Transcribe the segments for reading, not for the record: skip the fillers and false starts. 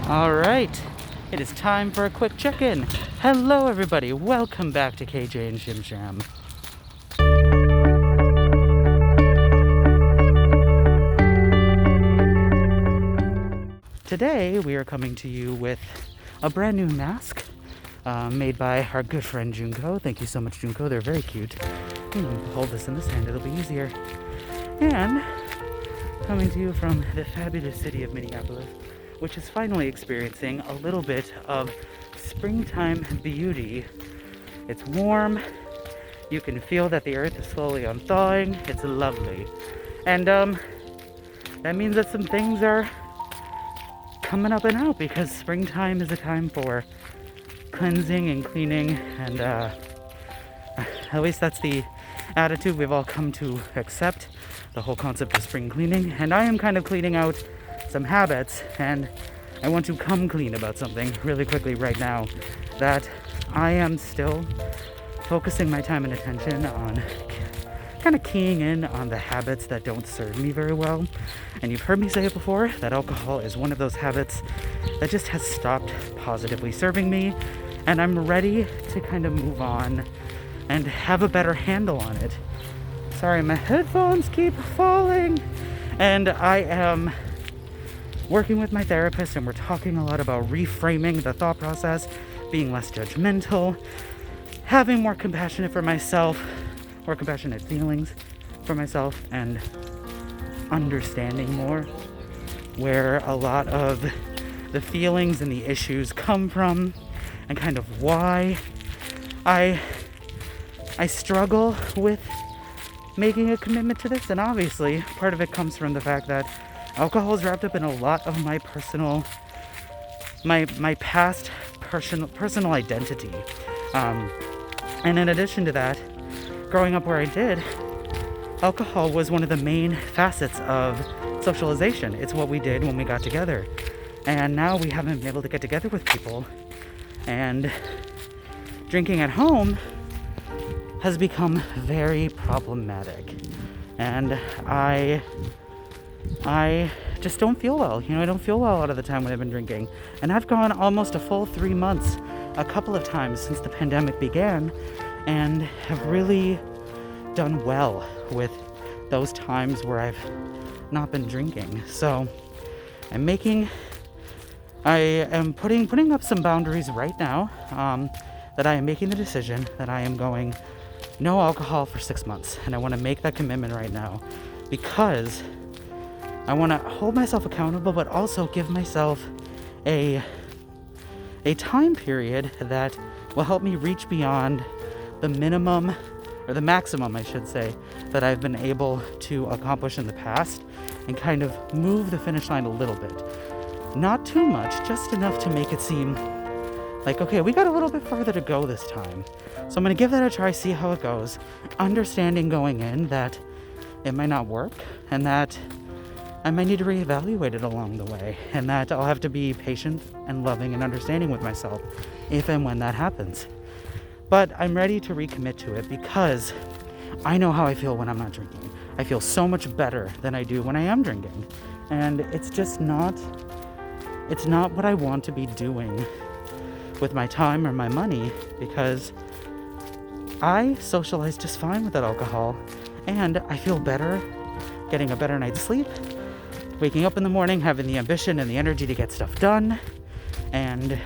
All right, it is time for a quick check-in. Hello everybody, welcome back to Jay and Shim Sham. Today we are coming to you with a brand new mask made by our good friend Junko. Thank you so much, Junko, they're very cute. Hold this in this hand, it'll be easier. And coming to you from the fabulous city of Minneapolis, which is finally experiencing a little bit of springtime beauty. It's warm, you can feel that the earth is slowly unthawing, it's lovely. And that means that some things are coming up and out, because springtime is a time for cleansing and cleaning, and at least that's the attitude we've all come to accept, the whole concept of spring cleaning. And I am kind of cleaning out some habits, and I want to come clean about something really quickly right now, that I am still focusing my time and attention on kind of keying in on the habits that don't serve me very well. And you've heard me say it before, that alcohol is one of those habits that just has stopped positively serving me, and I'm ready to kind of move on and have a better handle on it. Sorry, my headphones keep falling. And I am working with my therapist, and we're talking a lot about reframing the thought process, being less judgmental, having more compassionate for myself, more compassionate feelings for myself, and understanding more where a lot of the feelings and the issues come from, and kind of why I struggle with making a commitment to this. And obviously part of it comes from the fact that alcohol is wrapped up in a lot of my past personal identity. And in addition to that, growing up where I did, alcohol was one of the main facets of socialization. It's what we did when we got together. And now we haven't been able to get together with people. And drinking at home has become very problematic. And I just don't feel well. I don't feel well a lot of the time when I've been drinking. And I've gone almost a full 3 months, a couple of times since the pandemic began, and have really done well with those times where I've not been drinking. So I am putting up some boundaries right now, that I am making the decision that I am going no alcohol for 6 months. And I want to make that commitment right now, because I want to hold myself accountable, but also give myself a time period that will help me reach beyond the minimum, or the maximum I should say, that I've been able to accomplish in the past, and kind of move the finish line a little bit. Not too much, just enough to make it seem like, okay, we got a little bit farther to go this time. So I'm going to give that a try, see how it goes, understanding going in that it might not work, and that I might need to reevaluate it along the way, and that I'll have to be patient and loving and understanding with myself if and when that happens. But I'm ready to recommit to it, because I know how I feel when I'm not drinking. I feel so much better than I do when I am drinking. And it's just not what I want to be doing with my time or my money, because I socialize just fine without alcohol, and I feel better, getting a better night's sleep, waking up in the morning, having the ambition and the energy to get stuff done. And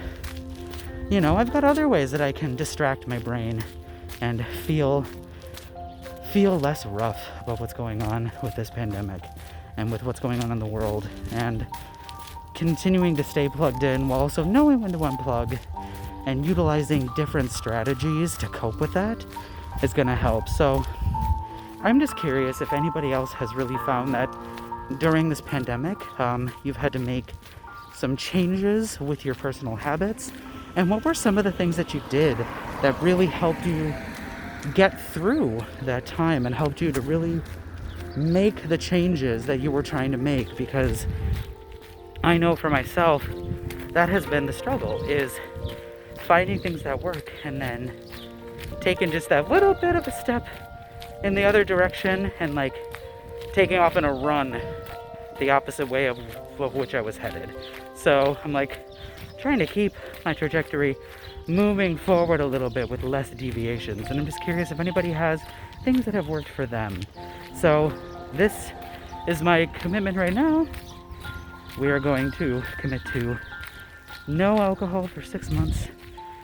I've got other ways that I can distract my brain and feel less rough about what's going on with this pandemic and with what's going on in the world, and continuing to stay plugged in while also knowing when to unplug, and utilizing different strategies to cope with that is going to help. So I'm just curious if anybody else has really found that during this pandemic, you've had to make some changes with your personal habits, and what were some of the things that you did that really helped you get through that time and helped you to really make the changes that you were trying to make? Because I know for myself, that has been the struggle, is finding things that work and then taking just that little bit of a step in the other direction, and taking off in a run the opposite way of which I was headed. So I'm like trying to keep my trajectory moving forward a little bit with less deviations. And I'm just curious if anybody has things that have worked for them. So this is my commitment right now. We are going to commit to no alcohol for 6 months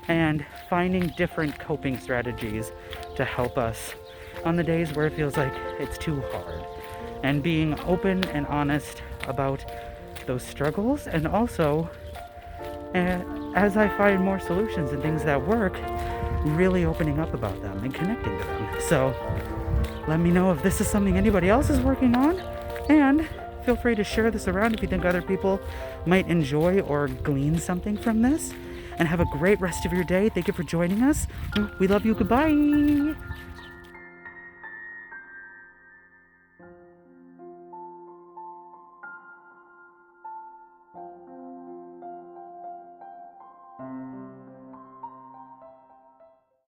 and finding different coping strategies to help us on the days where it feels like it's too hard, and being open and honest about those struggles, and also as I find more solutions and things that work, really opening up about them and connecting to them. So let me know if this is something anybody else is working on, and feel free to share this around if you think other people might enjoy or glean something from this. And have a great rest of your day. Thank you for joining us. We love you. Goodbye.